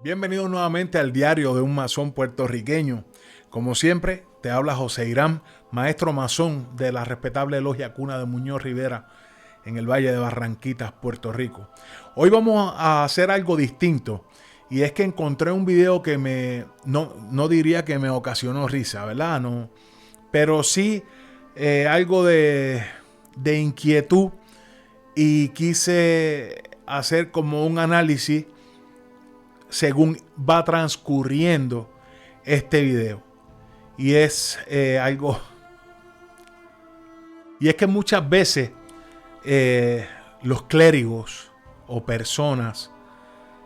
Bienvenido nuevamente al diario de un masón puertorriqueño. Como siempre, te habla José Irán, maestro masón de la respetable logia Cuna de Muñoz Rivera en el Valle de Barranquitas, Puerto Rico. Hoy vamos a hacer algo distinto y es que encontré un video que no diría que me ocasionó risa, ¿verdad? No, pero sí algo de inquietud y quise hacer como un análisis según va transcurriendo este video. Y es algo... Y es que muchas veces los clérigos o personas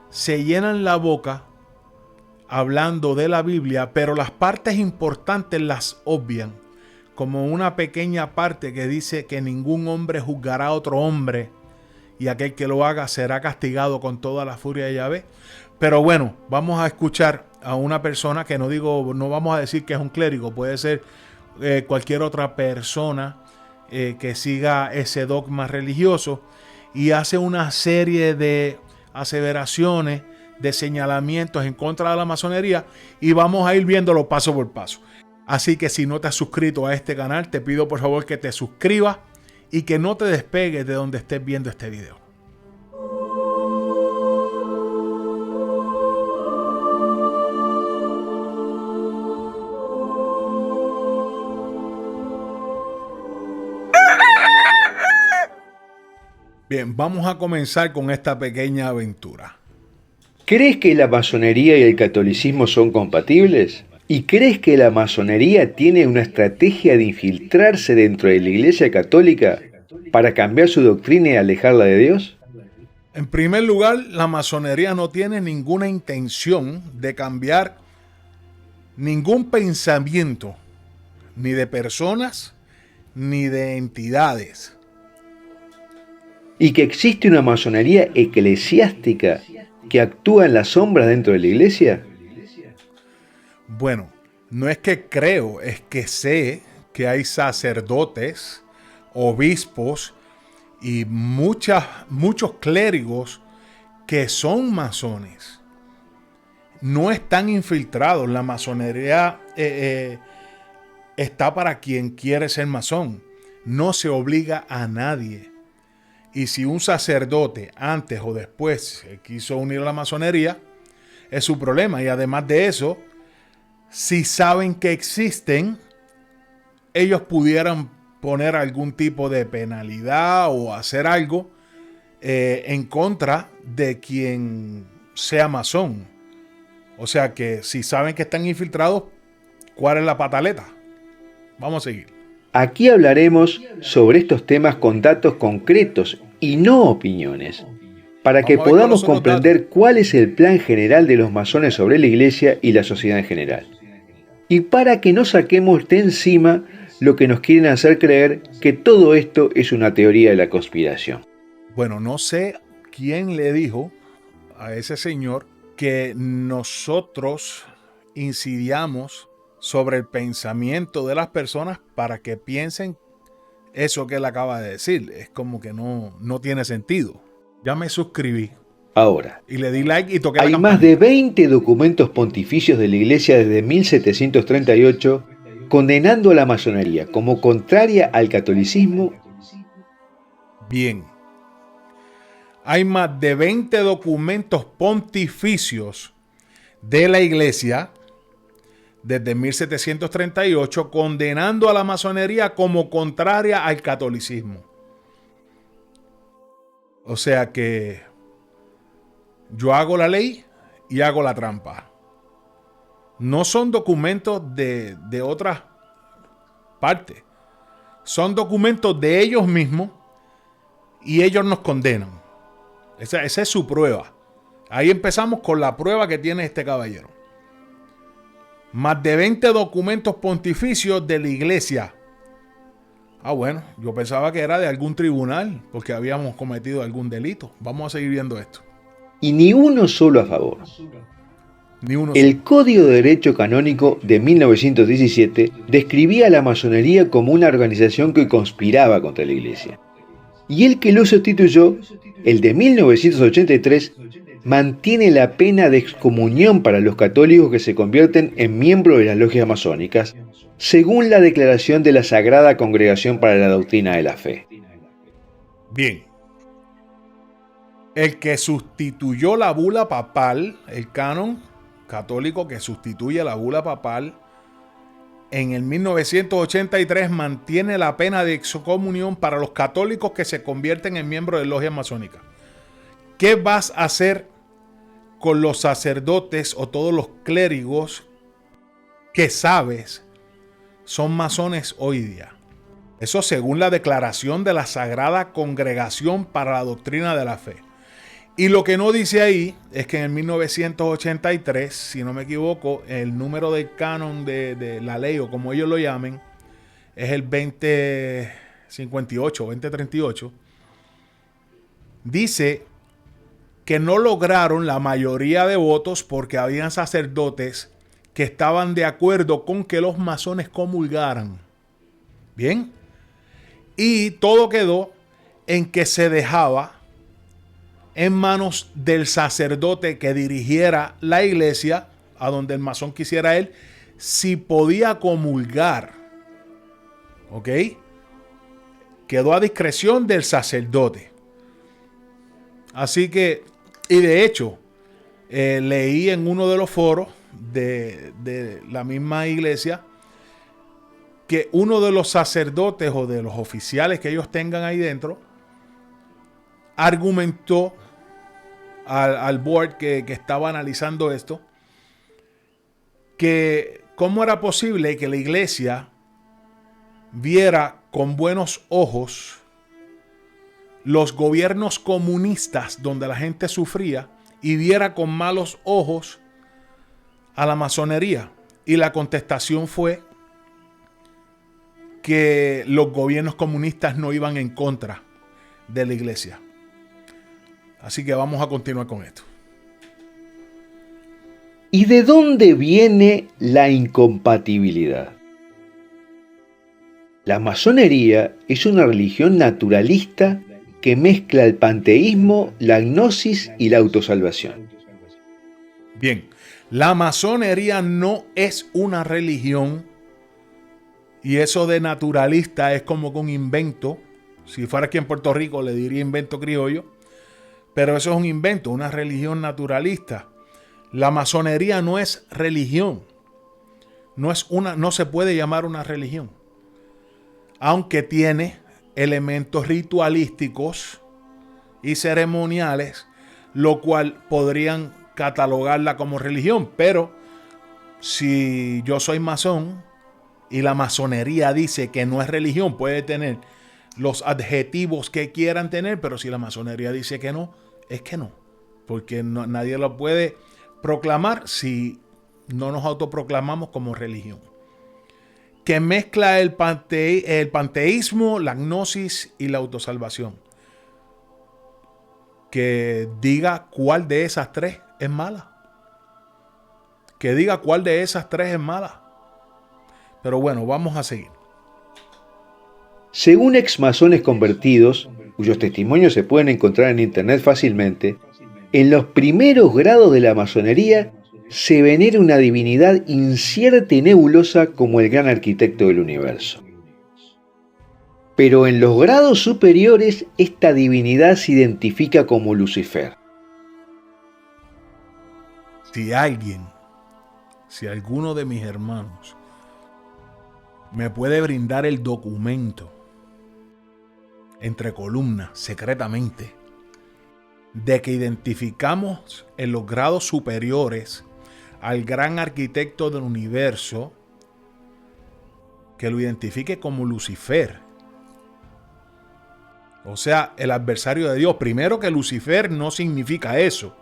se llenan la boca hablando de la Biblia, pero las partes importantes las obvian. Como una pequeña parte que dice que ningún hombre juzgará a otro hombre y aquel que lo haga será castigado con toda la furia de Yahvé. Pero bueno, vamos a escuchar a una persona que no vamos a decir que es un clérigo, puede ser cualquier otra persona que siga ese dogma religioso y hace una serie de aseveraciones, de señalamientos en contra de la masonería y vamos a ir viéndolo paso por paso. Así que si no te has suscrito a este canal, te pido por favor que te suscribas y que no te despegues de donde estés viendo este video. Bien, vamos a comenzar con esta pequeña aventura. ¿Crees que la masonería y el catolicismo son compatibles? ¿Y crees que la masonería tiene una estrategia de infiltrarse dentro de la Iglesia Católica para cambiar su doctrina y alejarla de Dios? En primer lugar, la masonería no tiene ninguna intención de cambiar ningún pensamiento, ni de personas, ni de entidades. ¿Y que existe una masonería eclesiástica que actúa en las sombras dentro de la Iglesia? Bueno, no es que creo, es que sé que hay sacerdotes, obispos y muchos clérigos que son masones. No están infiltrados. La masonería está para quien quiere ser masón. No se obliga a nadie. Y si un sacerdote antes o después se quiso unir a la masonería, es su problema. Y además de eso, si saben que existen, ellos pudieran poner algún tipo de penalidad o hacer algo en contra de quien sea masón. O sea que si saben que están infiltrados, ¿cuál es la pataleta? Vamos a seguir. Aquí hablaremos sobre estos temas con datos concretos y no opiniones, para que podamos comprender cuál es el plan general de los masones sobre la Iglesia y la sociedad en general. Y para que no saquemos de encima lo que nos quieren hacer creer que todo esto es una teoría de la conspiración. Bueno, no sé quién le dijo a ese señor que nosotros insidiamos sobre el pensamiento de las personas para que piensen eso que él acaba de decir. Es como que no tiene sentido. Ya me suscribí. Ahora, y le di like y toqué la hay campanita. más de 20 documentos pontificios de la Iglesia desde 1738 condenando a la masonería como contraria al catolicismo. Bien. Hay más de 20 documentos pontificios de la Iglesia desde 1738 condenando a la masonería como contraria al catolicismo. O sea que yo hago la ley y hago la trampa. No son documentos de otras partes. Son documentos de ellos mismos y ellos nos condenan. Esa es su prueba. Ahí empezamos con la prueba que tiene este caballero. Más de 20 documentos pontificios de la Iglesia. Bueno, yo pensaba que era de algún tribunal porque habíamos cometido algún delito. Vamos a seguir viendo esto. Y ni uno solo a favor. El Código de Derecho Canónico de 1917 describía a la masonería como una organización que conspiraba contra la Iglesia. Y el que lo sustituyó, el de 1983, mantiene la pena de excomunión para los católicos que se convierten en miembros de las logias masónicas, según la declaración de la Sagrada Congregación para la Doctrina de la Fe. Bien. El que sustituyó la bula papal, el canon católico que sustituye la bula papal, en el 1983 mantiene la pena de excomunión para los católicos que se convierten en miembros de logias masónicas. ¿Qué vas a hacer con los sacerdotes o todos los clérigos que sabes son masones hoy día? Eso según la declaración de la Sagrada Congregación para la Doctrina de la Fe. Y lo que no dice ahí es que en el 1983, si no me equivoco, el número del canon de la ley, o como ellos lo llamen, es el 2058, 2038. Dice que no lograron la mayoría de votos porque habían sacerdotes que estaban de acuerdo con que los masones comulgaran. Bien. Y todo quedó en que se dejaba en manos del sacerdote que dirigiera la iglesia, a donde el masón quisiera él, si podía comulgar. ¿Ok? Quedó a discreción del sacerdote. Así que, y de hecho, leí en uno de los foros de la misma iglesia que uno de los sacerdotes o de los oficiales que ellos tengan ahí dentro argumentó al board que estaba analizando esto, que cómo era posible que la iglesia viera con buenos ojos los gobiernos comunistas donde la gente sufría y viera con malos ojos a la masonería. Y la contestación fue que los gobiernos comunistas no iban en contra de la iglesia. Así que vamos a continuar con esto. ¿Y de dónde viene la incompatibilidad? La masonería es una religión naturalista que mezcla el panteísmo, la gnosis y la autosalvación. Bien, la masonería no es una religión, y eso de naturalista es como que un invento. Si fuera aquí en Puerto Rico le diría invento criollo, pero eso es un invento, una religión naturalista. La masonería no es religión, no se puede llamar una religión, aunque tiene elementos ritualísticos y ceremoniales, lo cual podrían catalogarla como religión. Pero si yo soy masón y la masonería dice que no es religión, puede tener los adjetivos que quieran tener, pero si la masonería dice que no, es que no, porque nadie lo puede proclamar si no nos autoproclamamos como religión. Que mezcla el panteísmo, la gnosis y la autosalvación. Que diga cuál de esas tres es mala. Que diga cuál de esas tres es mala. Pero bueno, vamos a seguir. Según exmasones convertidos, cuyos testimonios se pueden encontrar en internet fácilmente, en los primeros grados de la masonería se venera una divinidad incierta y nebulosa como el gran arquitecto del universo. Pero en los grados superiores esta divinidad se identifica como Lucifer. Si alguno de mis hermanos me puede brindar el documento entre columnas secretamente de que identificamos en los grados superiores al gran arquitecto del universo, que lo identifique como Lucifer, o sea, el adversario de Dios. Primero, que Lucifer no significa eso.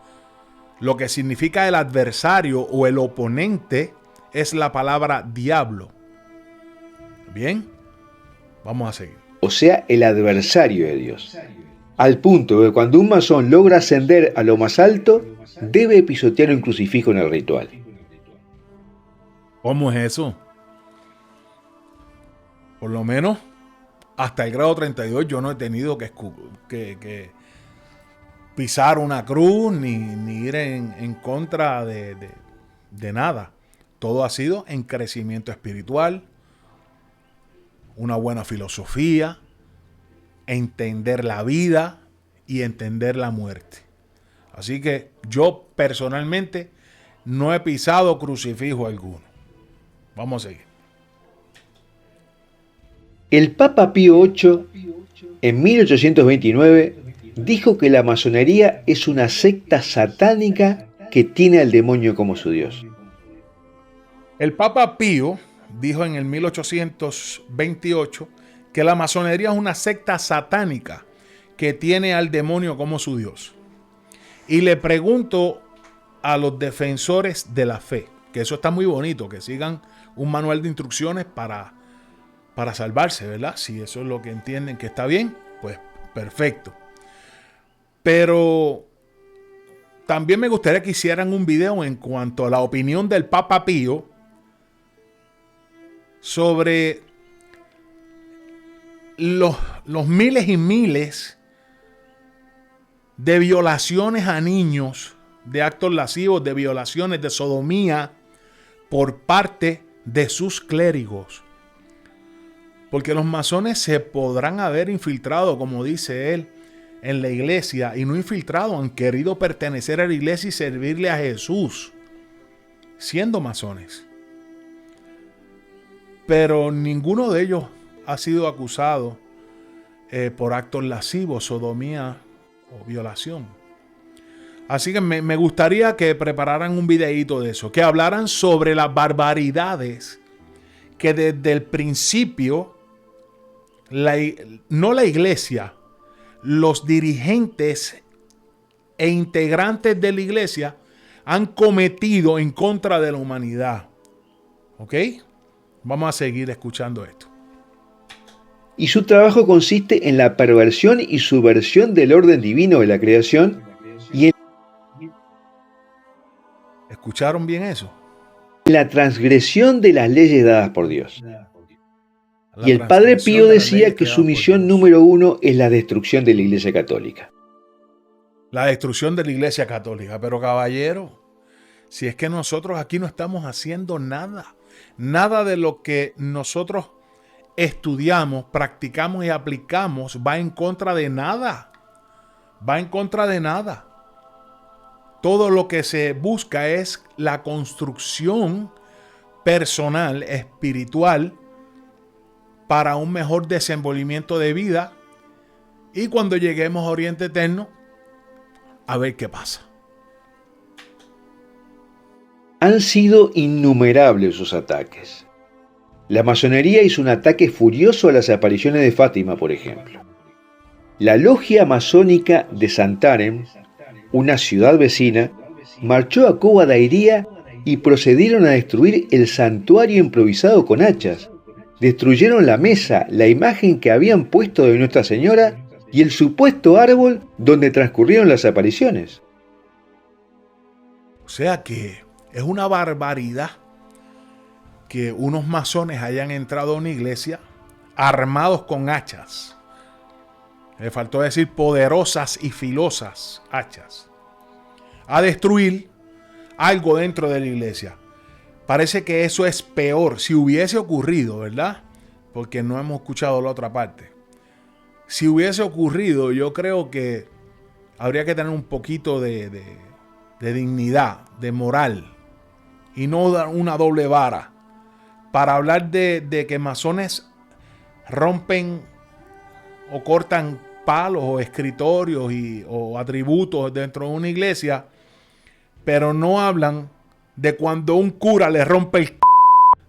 Lo que significa el adversario o el oponente es la palabra diablo. Bien, vamos a seguir. O sea, el adversario de Dios. Al punto de que cuando un masón logra ascender a lo más alto, debe pisotear un crucifijo en el ritual. ¿Cómo es eso? Por lo menos hasta el grado 32 yo no he tenido pisar una cruz ni ir en contra de nada. Todo ha sido en crecimiento espiritual, una buena filosofía, entender la vida y entender la muerte. Así que yo personalmente no he pisado crucifijo alguno. Vamos a seguir. El Papa Pío VIII, en 1829, dijo que la masonería es una secta satánica que tiene al demonio como su dios. El Papa Pío dijo en el 1828 que la masonería es una secta satánica que tiene al demonio como su dios. Y le pregunto a los defensores de la fe, que eso está muy bonito, que sigan un manual de instrucciones para salvarse, ¿verdad? Si eso es lo que entienden que está bien, pues perfecto. Pero también me gustaría que hicieran un video en cuanto a la opinión del Papa Pío sobre los miles y miles de violaciones a niños, de actos lascivos, de violaciones, de sodomía por parte de sus clérigos. Porque los masones se podrán haber infiltrado, como dice él, en la iglesia, y no infiltrado, han querido pertenecer a la iglesia y servirle a Jesús, siendo masones. Pero ninguno de ellos ha sido acusado por actos lascivos, sodomía o violación. Así que me gustaría que prepararan un videíto de eso, que hablaran sobre las barbaridades que desde el principio, no la iglesia, los dirigentes e integrantes de la iglesia han cometido en contra de la humanidad. ¿Ok? Vamos a seguir escuchando esto. Y su trabajo consiste en la perversión y subversión del orden divino de la creación y en ¿Escucharon bien eso? la transgresión de las leyes dadas por Dios. Y el Padre Pío decía que su misión número 1 es la destrucción de la Iglesia Católica. La destrucción de la Iglesia Católica. Pero caballero, si es que nosotros aquí no estamos haciendo nada. Nada de lo que nosotros estudiamos, practicamos y aplicamos va en contra de nada. Va en contra de nada. Todo lo que se busca es la construcción personal, espiritual, para un mejor desenvolvimiento de vida. Y cuando lleguemos a Oriente Eterno, a ver qué pasa. Han sido innumerables sus ataques. La masonería hizo un ataque furioso a las apariciones de Fátima, por ejemplo. La logia masónica de Santarém, una ciudad vecina, marchó a Covadairía y procedieron a destruir el santuario improvisado con hachas. Destruyeron la mesa, la imagen que habían puesto de Nuestra Señora y el supuesto árbol donde transcurrieron las apariciones. O sea que es una barbaridad que unos masones hayan entrado a una iglesia armados con hachas. Le faltó decir poderosas y filosas hachas. A destruir algo dentro de la iglesia. Parece que eso es peor. Si hubiese ocurrido, ¿verdad? Porque no hemos escuchado la otra parte. Si hubiese ocurrido, yo creo que habría que tener un poquito de dignidad, de moral. Y no dar una doble vara. Para hablar de que masones rompen o cortan palos o escritorios o atributos dentro de una iglesia, pero no hablan de cuando un cura le rompe el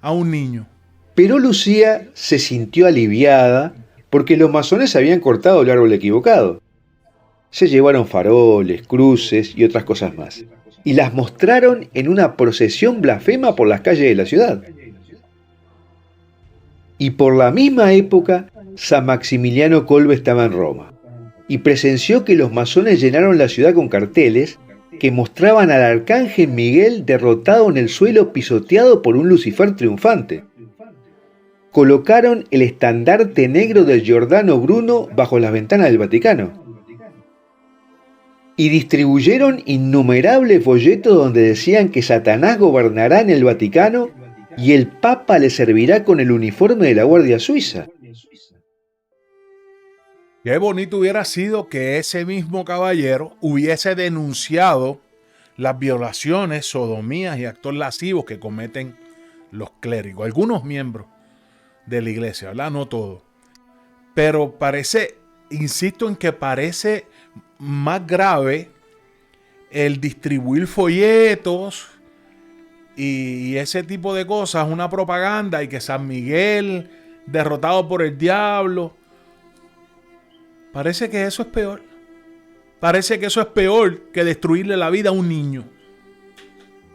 a un niño. Pero Lucía se sintió aliviada porque los masones habían cortado el árbol equivocado. Se llevaron faroles, cruces y otras cosas más, y las mostraron en una procesión blasfema por las calles de la ciudad. Y por la misma época, San Maximiliano Kolbe estaba en Roma y presenció que los masones llenaron la ciudad con carteles que mostraban al arcángel Miguel derrotado en el suelo, pisoteado por un Lucifer triunfante. Colocaron el estandarte negro del Giordano Bruno bajo las ventanas del Vaticano. y distribuyeron innumerables folletos donde decían que Satanás gobernará en el Vaticano y el Papa le servirá con el uniforme de la Guardia Suiza. Qué bonito hubiera sido que ese mismo caballero hubiese denunciado las violaciones, sodomías y actos lascivos que cometen los clérigos, algunos miembros de la iglesia, ¿verdad? No todos. Pero parece, insisto en que parece más grave el distribuir folletos y ese tipo de cosas, una propaganda, y que San Miguel derrotado por el diablo. Parece que eso es peor. Parece que eso es peor que destruirle la vida a un niño.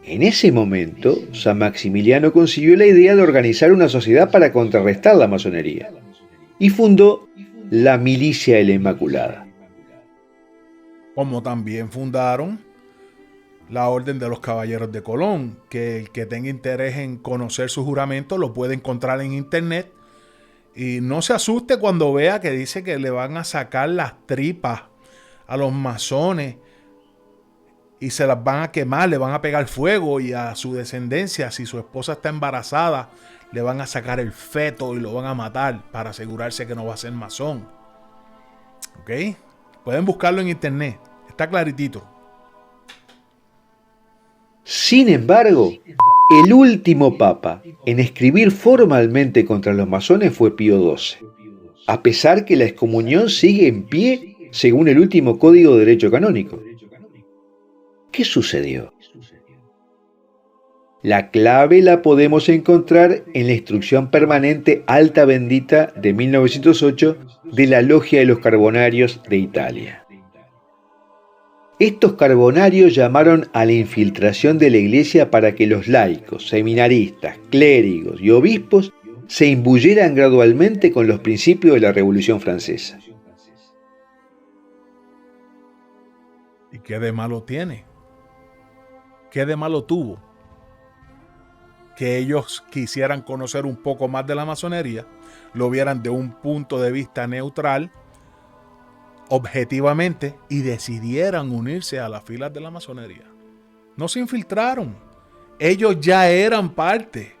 En ese momento, San Maximiliano consiguió la idea de organizar una sociedad para contrarrestar la masonería y fundó la Milicia de la Inmaculada. Como también fundaron la Orden de los Caballeros de Colón, que el que tenga interés en conocer su juramento lo puede encontrar en internet. Y no se asuste cuando vea que dice que le van a sacar las tripas a los masones y se las van a quemar, le van a pegar fuego, y a su descendencia, si su esposa está embarazada, le van a sacar el feto y lo van a matar para asegurarse que no va a ser masón. ¿Ok? Pueden buscarlo en internet, está claritito. Sin embargo, el último papa en escribir formalmente contra los masones fue Pío XII, a pesar que la excomunión sigue en pie según el último Código de Derecho Canónico. ¿Qué sucedió? La clave la podemos encontrar en la Instrucción Permanente Alta Bendita de 1908 de la Logia de los Carbonarios de Italia. Estos carbonarios llamaron a la infiltración de la Iglesia para que los laicos, seminaristas, clérigos y obispos se imbuyeran gradualmente con los principios de la Revolución Francesa. ¿Y qué de malo tiene? ¿Qué de malo tuvo que ellos quisieran conocer un poco más de la masonería, lo vieran de un punto de vista neutral, objetivamente, y decidieran unirse a las filas de la masonería? No se infiltraron. Ellos ya eran parte.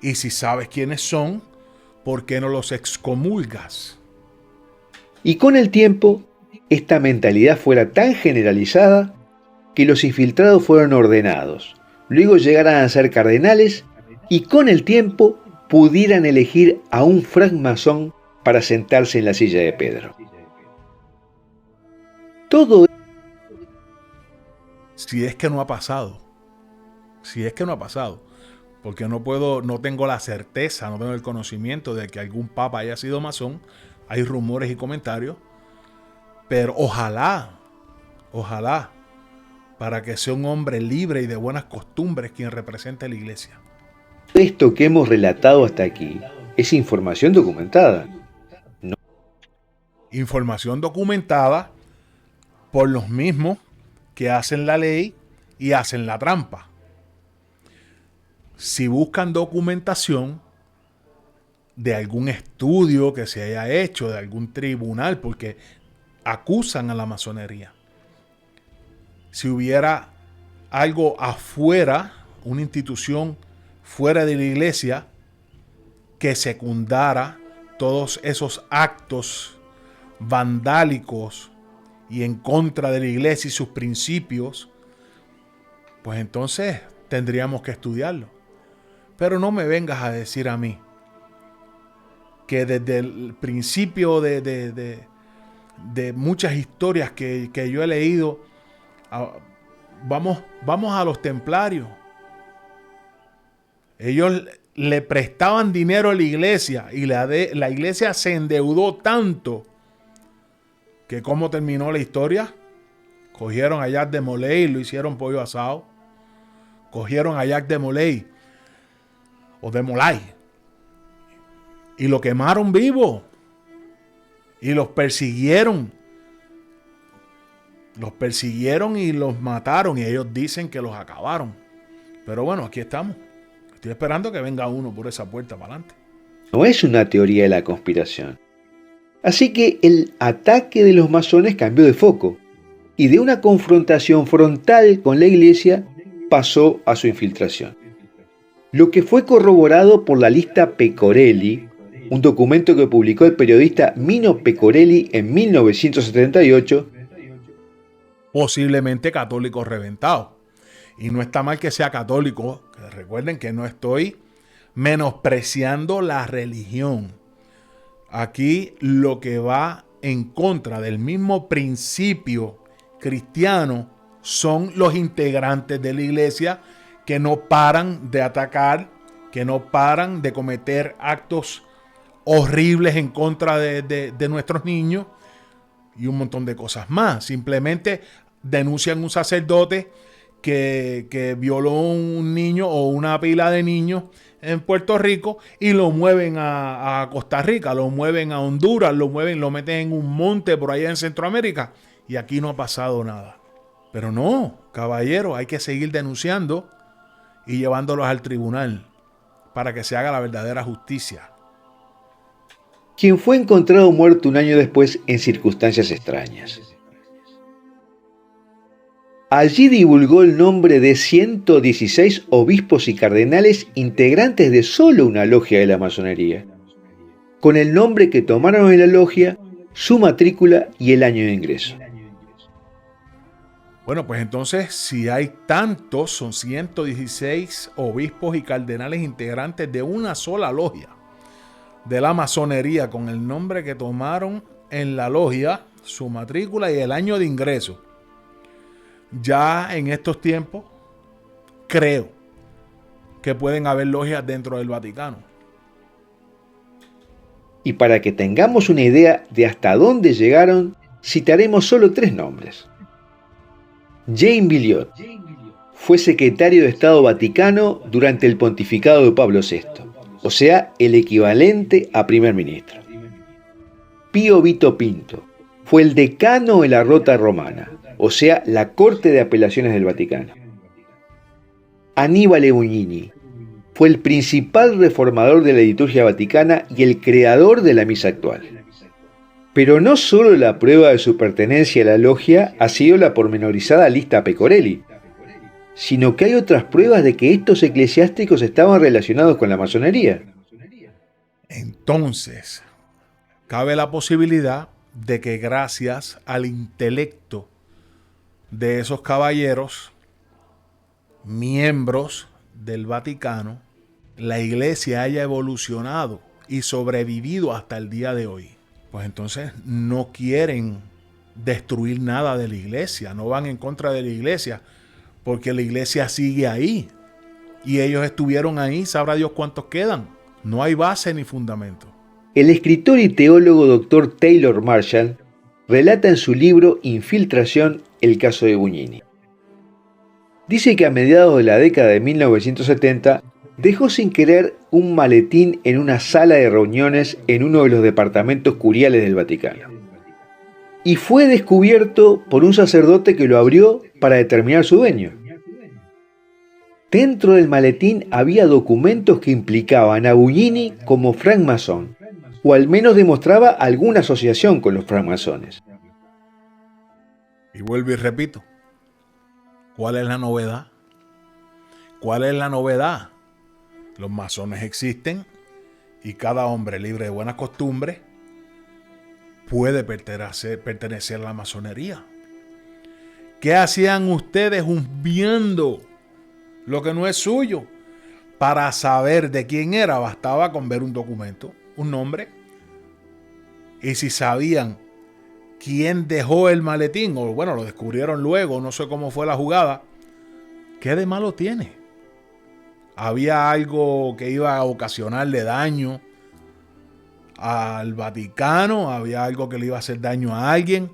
Y si sabes quiénes son, ¿por qué no los excomulgas? Y con el tiempo, esta mentalidad fuera tan generalizada que los infiltrados fueron ordenados, luego llegaran a ser cardenales y con el tiempo pudieran elegir a un francmasón para sentarse en la silla de Pedro. Todo Si es que no ha pasado. Si es que no ha pasado. Porque no tengo la certeza, no tengo el conocimiento de que algún papa haya sido masón. Hay rumores y comentarios. Pero ojalá, para que sea un hombre libre y de buenas costumbres quien represente a la iglesia. esto que hemos relatado hasta aquí es información documentada. Información documentada por los mismos que hacen la ley y hacen la trampa. Si buscan documentación de algún estudio que se haya hecho, de algún tribunal, porque acusan a la masonería. Si hubiera algo afuera, una institución fuera de la iglesia que secundara todos esos actos vandálicos y en contra de la iglesia y sus principios, pues entonces tendríamos que estudiarlo. Pero no me vengas a decir a mí que desde el principio de muchas historias que yo he leído, vamos a los templarios. Ellos le prestaban dinero a la iglesia y la iglesia se endeudó tanto que ¿cómo terminó la historia? Cogieron a Jacques de Molay y lo hicieron pollo asado. Cogieron a Jacques de Molay o de Molay y lo quemaron vivo y los persiguieron. Los persiguieron y los mataron y ellos dicen que los acabaron. Pero bueno, aquí estamos. Estoy esperando que venga uno por esa puerta para adelante. No es una teoría de la conspiración. Así que el ataque de los masones cambió de foco y de una confrontación frontal con la Iglesia pasó a su infiltración. Lo que fue corroborado por la lista Pecorelli, un documento que publicó el periodista Mino Pecorelli en 1978, posiblemente católico reventado. Y no está mal que sea católico, que recuerden que no estoy menospreciando la religión. Aquí lo que va en contra del mismo principio cristiano son los integrantes de la iglesia que no paran de atacar, que no paran de cometer actos horribles en contra de nuestros niños y un montón de cosas más. Simplemente denuncian un sacerdote que violó un niño o una pila de niños en Puerto Rico y lo mueven a Costa Rica, lo mueven a Honduras, lo meten en un monte por allá en Centroamérica y aquí no ha pasado nada. Pero no, caballero, hay que seguir denunciando y llevándolos al tribunal para que se haga la verdadera justicia. Quien fue encontrado muerto un año después en circunstancias extrañas. Allí divulgó el nombre de 116 obispos y cardenales integrantes de solo una logia de la masonería, con el nombre que tomaron en la logia, su matrícula y el año de ingreso. Bueno, pues entonces, si hay tantos, son 116 obispos y cardenales integrantes de una sola logia de la masonería, con el nombre que tomaron en la logia, su matrícula y el año de ingreso. Ya en estos tiempos, creo que pueden haber logias dentro del Vaticano. Y para que tengamos una idea de hasta dónde llegaron, citaremos solo 3 nombres. Jean Viliot fue secretario de Estado Vaticano durante el pontificado de Pablo VI, o sea, el equivalente a primer ministro. Pío Vito Pinto fue el decano de la Rota Romana, o sea, la Corte de Apelaciones del Vaticano. Aníbal Bugnini fue el principal reformador de la liturgia vaticana y el creador de la misa actual. Pero no solo la prueba de su pertenencia a la logia ha sido la pormenorizada lista Pecorelli, sino que hay otras pruebas de que estos eclesiásticos estaban relacionados con la masonería. Entonces, cabe la posibilidad de que gracias al intelecto de esos caballeros, miembros del Vaticano, la iglesia haya evolucionado y sobrevivido hasta el día de hoy. Pues entonces no quieren destruir nada de la iglesia, no van en contra de la iglesia, porque la iglesia sigue ahí. Y ellos estuvieron ahí, sabrá Dios cuántos quedan. No hay base ni fundamento. El escritor y teólogo Dr. Taylor Marshall relata en su libro Infiltración el caso de Bugnini. Dice que a mediados de la década de 1970 dejó sin querer un maletín en una sala de reuniones en uno de los departamentos curiales del Vaticano. Y fue descubierto por un sacerdote que lo abrió para determinar su dueño. Dentro del maletín había documentos que implicaban a Bugnini como francmasón, o al menos demostraba alguna asociación con los francmasones. Y vuelvo y repito, ¿cuál es la novedad? ¿Cuál es la novedad? Los masones existen y cada hombre libre de buenas costumbres puede pertenecer a la masonería. ¿Qué hacían ustedes viendo lo que no es suyo? Para saber de quién era, bastaba con ver un documento, un nombre. Y si sabían quién dejó el maletín, o bueno, lo descubrieron luego, no sé cómo fue la jugada, ¿qué de malo tiene? Había algo que iba a ocasionarle daño al Vaticano, había algo que le iba a hacer daño a alguien.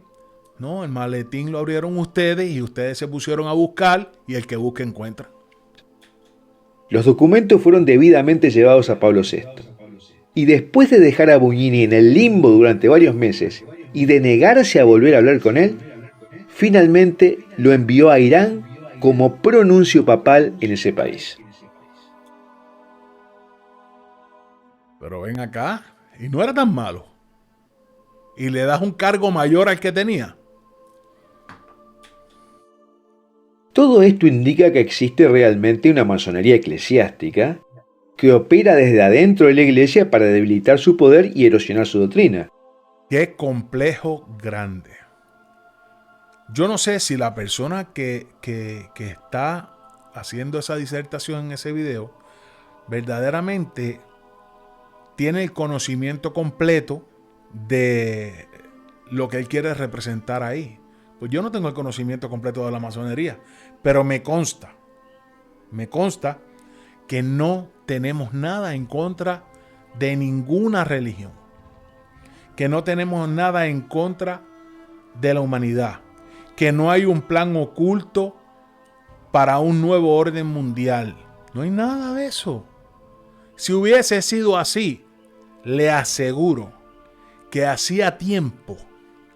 No, el maletín lo abrieron ustedes y ustedes se pusieron a buscar y el que busca encuentra. Los documentos fueron debidamente llevados a Pablo VI. Y después de dejar a Bugnini en el limbo durante varios meses y de negarse a volver a hablar con él, finalmente lo envió a Irán como pronuncio papal en ese país. Pero ven acá, y no era tan malo. Y le das un cargo mayor al que tenía. Todo esto indica que existe realmente una masonería eclesiástica que opera desde adentro de la iglesia para debilitar su poder y erosionar su doctrina. Qué complejo grande. Yo no sé si la persona que está haciendo esa disertación en ese video verdaderamente tiene el conocimiento completo de lo que él quiere representar ahí. Pues yo no tengo el conocimiento completo de la masonería, pero me consta que no tenemos nada en contra de ninguna religión, que no tenemos nada en contra de la humanidad, que no hay un plan oculto para un nuevo orden mundial. No hay nada de eso. Si hubiese sido así, le aseguro que hacía tiempo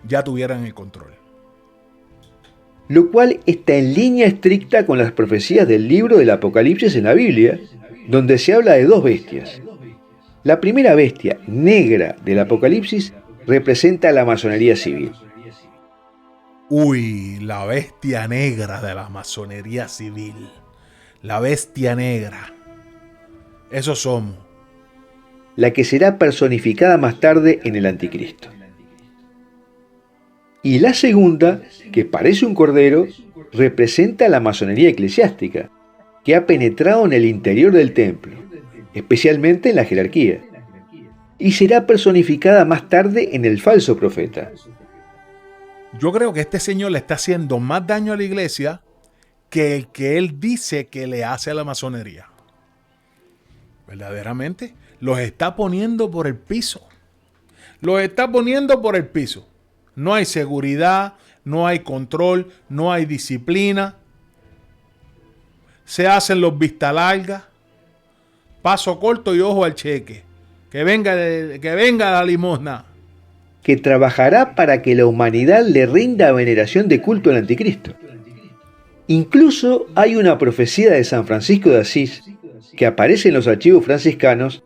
ya tuvieran el control. Lo cual está en línea estricta con las profecías del libro del Apocalipsis en la Biblia, donde se habla de dos bestias. La primera bestia negra del Apocalipsis representa a la masonería civil. Uy, la bestia negra de la masonería civil. La bestia negra. Eso somos. La que será personificada más tarde en el Anticristo. Y la segunda, que parece un cordero, representa a la masonería eclesiástica, que ha penetrado en el interior del templo, especialmente en la jerarquía, y será personificada más tarde en el falso profeta. Yo creo que este señor le está haciendo más daño a la iglesia que el que él dice que le hace a la masonería. Verdaderamente, los está poniendo por el piso. Los está poniendo por el piso. No hay seguridad, no hay control, no hay disciplina. Se hacen los vista largas. Paso corto y ojo al cheque. Que venga la limosna. Que trabajará para que la humanidad le rinda veneración de culto al anticristo. Incluso hay una profecía de San Francisco de Asís, que aparece en los archivos franciscanos,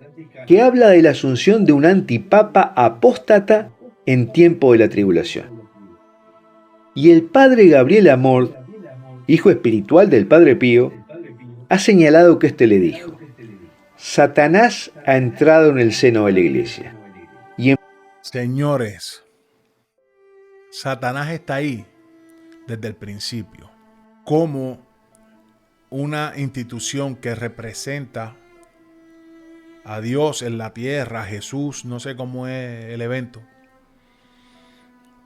que habla de la asunción de un antipapa apóstata en tiempo de la tribulación. Y el padre Gabriel Amor, hijo espiritual del padre Pío, ha señalado que éste le dijo: Satanás ha entrado en el seno de la iglesia. Señores, Satanás está ahí desde el principio, como una institución que representa a Dios en la tierra, a Jesús, no sé cómo es el evento,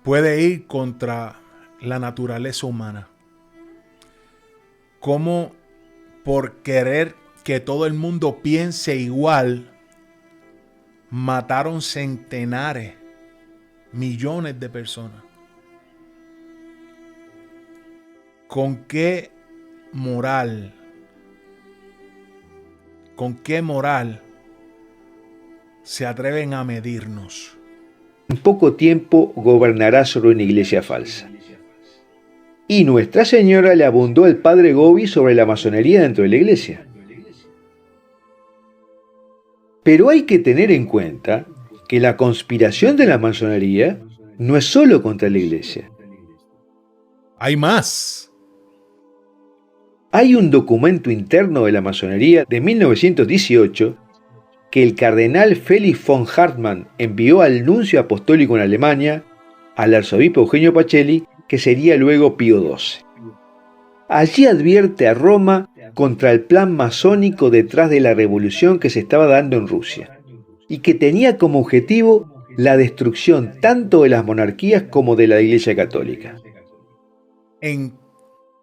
puede ir contra la naturaleza humana. Como por querer que todo el mundo piense igual, mataron centenares, millones de personas. ¿Con qué moral? ¿Con qué moral se atreven a medirnos? En poco tiempo gobernará sobre una iglesia falsa. Y Nuestra Señora le abundó al padre Gobi sobre la masonería dentro de la iglesia. Pero hay que tener en cuenta que la conspiración de la masonería no es solo contra la iglesia. Hay más. Hay un documento interno de la masonería de 1918 que el cardenal Felix von Hartmann envió al nuncio apostólico en Alemania, al arzobispo Eugenio Pacelli, que sería luego Pío XII. Allí advierte a Roma contra el plan masónico detrás de la revolución que se estaba dando en Rusia, y que tenía como objetivo la destrucción tanto de las monarquías como de la Iglesia Católica. En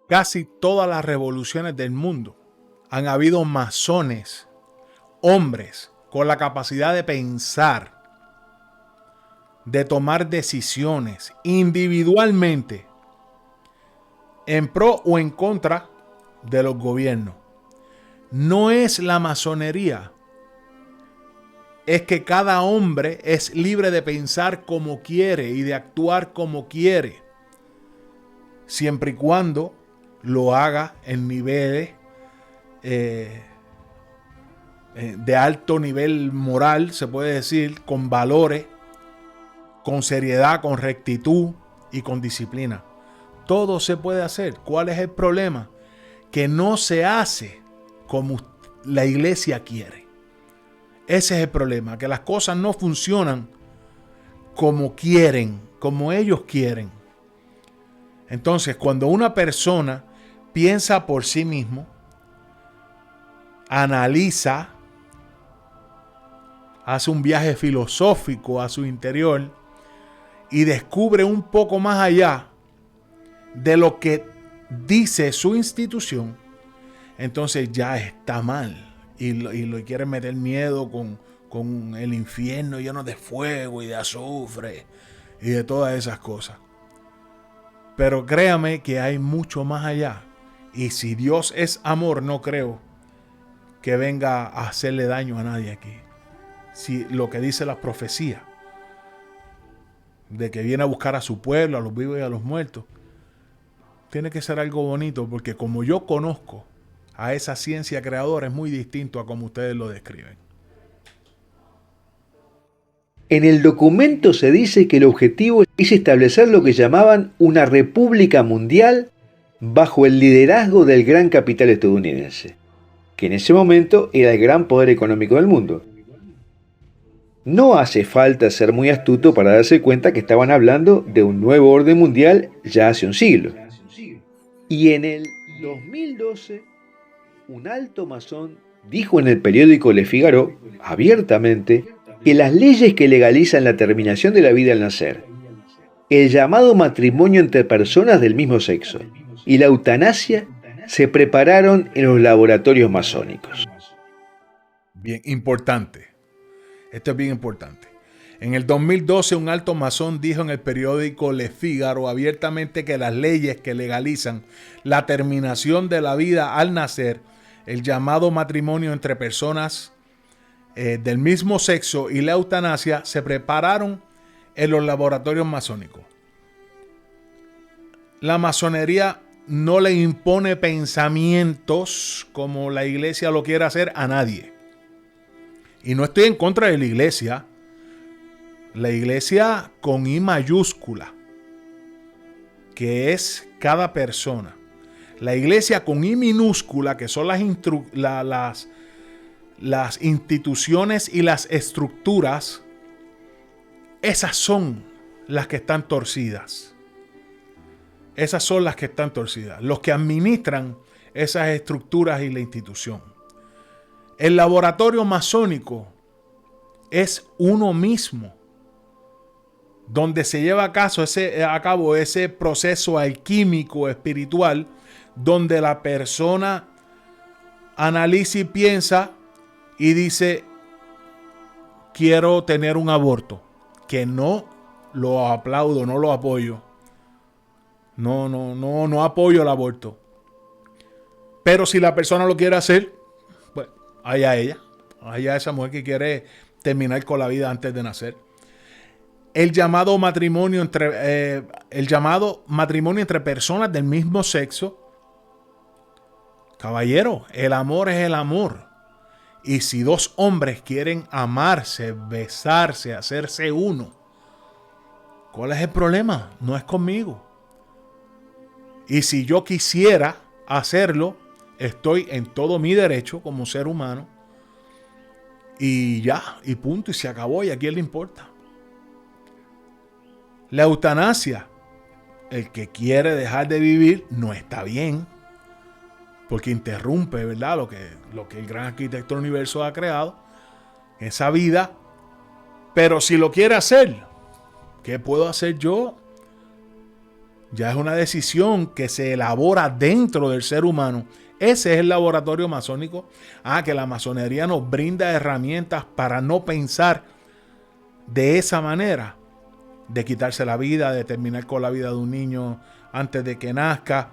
casi todas las revoluciones del mundo han habido masones, hombres con la capacidad de pensar, de tomar decisiones individualmente en pro o en contra de los gobiernos. No es la masonería, es que cada hombre es libre de pensar como quiere y de actuar como quiere, siempre y cuando lo haga en niveles de alto nivel moral, se puede decir, con valores, con seriedad, con rectitud y con disciplina. Todo se puede hacer. ¿Cuál es el problema? que no se hace como la iglesia quiere. Ese es el problema, que las cosas no funcionan como quieren, como ellos quieren. Entonces, cuando una persona piensa por sí mismo, analiza, hace un viaje filosófico a su interior y descubre un poco más allá de lo que dice su institución, entonces ya está mal y lo quieren meter miedo con el infierno lleno de fuego y de azufre y de todas esas cosas. Pero créame que hay mucho más allá. Y si Dios es amor, no creo que venga a hacerle daño a nadie aquí. Si lo que dice la profecía, de que viene a buscar a su pueblo, a los vivos y a los muertos, tiene que ser algo bonito, porque como yo conozco a esa ciencia creadora, es muy distinto a como ustedes lo describen. En el documento se dice que el objetivo es establecer lo que llamaban una república mundial bajo el liderazgo del gran capital estadounidense, que en ese momento era el gran poder económico del mundo. No hace falta ser muy astuto para darse cuenta que estaban hablando de un nuevo orden mundial ya hace un siglo. Y en el 2012, un alto masón dijo en el periódico Le Figaro, abiertamente, que las leyes que legalizan la terminación de la vida al nacer, el llamado matrimonio entre personas del mismo sexo y la eutanasia se prepararon en los laboratorios masónicos. Bien importante. Esto es bien importante. En el 2012, un alto masón dijo en el periódico Le Figaro abiertamente que las leyes que legalizan la terminación de la vida al nacer, el llamado matrimonio entre personas del mismo sexo y la eutanasia, se prepararon en los laboratorios masónicos. La masonería no le impone pensamientos como la iglesia lo quiere hacer a nadie. Y no estoy en contra de la iglesia. La iglesia con I mayúscula, que es cada persona. La iglesia con I minúscula, que son las instituciones y las estructuras, esas son las que están torcidas. Esas son las que están torcidas. Los que administran esas estructuras y la institución. El laboratorio masónico es uno mismo, donde se lleva a cabo ese proceso alquímico espiritual, donde la persona analiza y piensa y dice, quiero tener un aborto, que no lo aplaudo, no lo apoyo. No apoyo el aborto. Pero si la persona lo quiere hacer, pues allá ella, allá esa mujer que quiere terminar con la vida antes de nacer. El llamado matrimonio entre personas del mismo sexo. Caballero, el amor es el amor. Y si dos hombres quieren amarse, besarse, hacerse uno, ¿cuál es el problema? No es conmigo. Y si yo quisiera hacerlo, estoy en todo mi derecho como ser humano. Y ya, y punto, y se acabó, y a quién le importa. La eutanasia, el que quiere dejar de vivir, no está bien, porque interrumpe, ¿verdad? Lo que el gran arquitecto del universo ha creado, esa vida. Pero si lo quiere hacer, ¿qué puedo hacer yo? Ya es una decisión que se elabora dentro del ser humano. Ese es el laboratorio masónico. Que la masonería nos brinda herramientas para no pensar de esa manera, de quitarse la vida, de terminar con la vida de un niño antes de que nazca.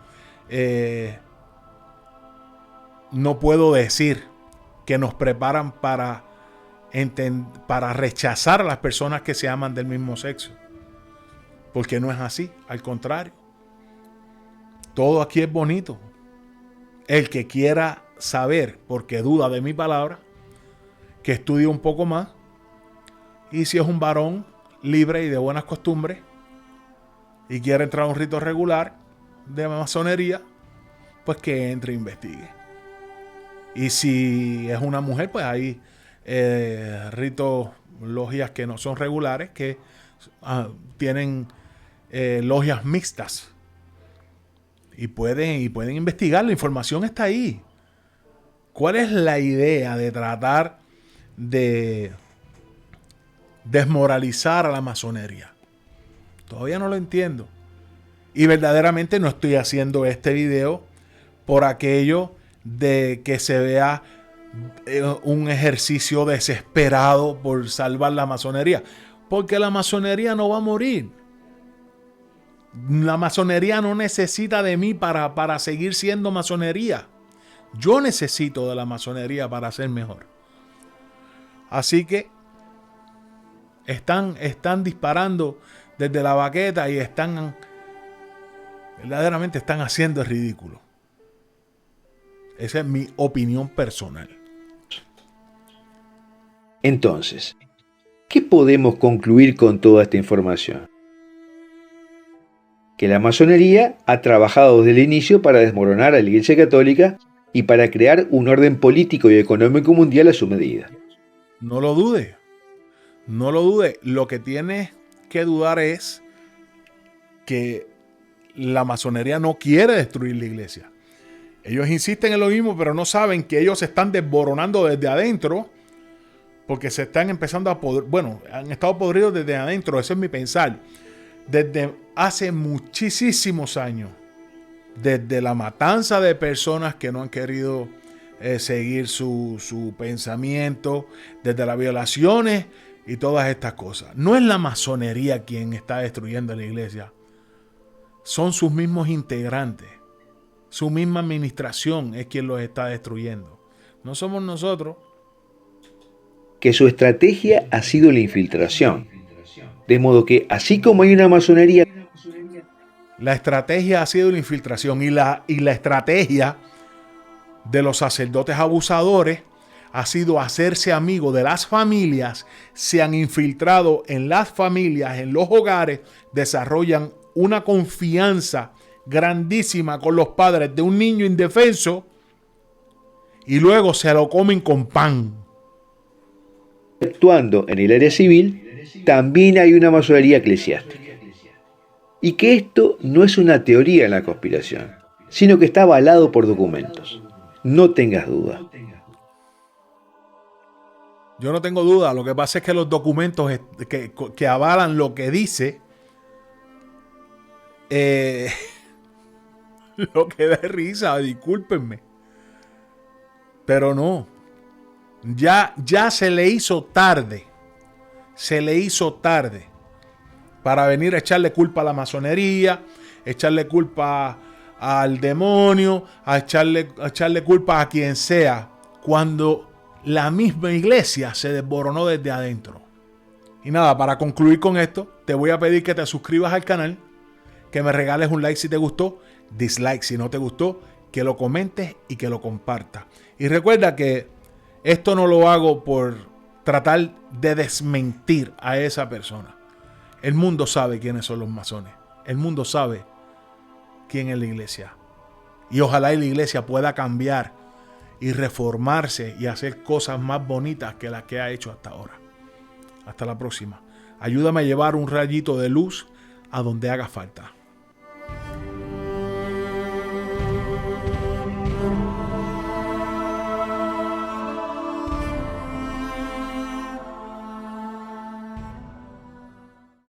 No puedo decir que nos preparan para rechazar a las personas que se aman del mismo sexo, porque no es así, al contrario. Todo aquí es bonito. El que quiera saber, porque duda de mi palabra, que estudie un poco más, y si es un varón libre y de buenas costumbres y quiere entrar a un rito regular de masonería, pues que entre e investigue. Y si es una mujer, pues hay ritos, logias que no son regulares, que tienen logias mixtas. Y pueden investigar, la información está ahí. ¿Cuál es la idea de tratar de desmoralizar a la masonería? Todavía no lo entiendo. Y verdaderamente no estoy haciendo este video por aquello de que se vea un ejercicio desesperado por salvar la masonería. Porque la masonería no va a morir. La masonería no necesita de mí para seguir siendo masonería. Yo necesito de la masonería para ser mejor. Así que están disparando desde la baqueta y verdaderamente están haciendo el ridículo. Esa es mi opinión personal. Entonces, ¿qué podemos concluir con toda esta información? Que la masonería ha trabajado desde el inicio para desmoronar a la Iglesia Católica y para crear un orden político y económico mundial a su medida. No lo dude. No lo dude. Lo que tiene que dudar es que la masonería no quiere destruir la iglesia. Ellos insisten en lo mismo, pero no saben que ellos se están desboronando desde adentro, porque se están empezando a podrir. Bueno, han estado podridos desde adentro, eso es mi pensar. Desde hace muchísimos años, desde la matanza de personas que no han querido seguir su pensamiento, desde las violaciones y todas estas cosas. No es la masonería quien está destruyendo la iglesia, son sus mismos integrantes, su misma administración es quien los está destruyendo. No somos nosotros. Que su estrategia ha sido la infiltración. De modo que, así como hay una masonería, la estrategia ha sido la infiltración y la estrategia de los sacerdotes abusadores ha sido hacerse amigos de las familias, se han infiltrado en las familias, en los hogares, desarrollan una confianza grandísima con los padres de un niño indefenso y luego se lo comen con pan. Actuando en el área civil, también hay una masonería eclesiástica. Y que esto no es una teoría en la conspiración, sino que está avalado por documentos. No tengas duda. Yo no tengo duda, lo que pasa es que los documentos que avalan lo que dice, lo que da risa, discúlpenme. Pero no, ya se le hizo tarde. Se le hizo tarde para venir a echarle culpa a la masonería, echarle culpa al demonio, a echarle culpa a quien sea, cuando la misma iglesia se desboronó desde adentro. Y nada, para concluir con esto, te voy a pedir que te suscribas al canal, que me regales un like si te gustó, dislike si no te gustó, que lo comentes y que lo compartas. Y recuerda que esto no lo hago por tratar de desmentir a esa persona. El mundo sabe quiénes son los masones. El mundo sabe quién es la iglesia. Y ojalá la iglesia pueda cambiar y reformarse y hacer cosas más bonitas que las que ha hecho hasta ahora. Hasta la próxima. Ayúdame a llevar un rayito de luz a donde haga falta.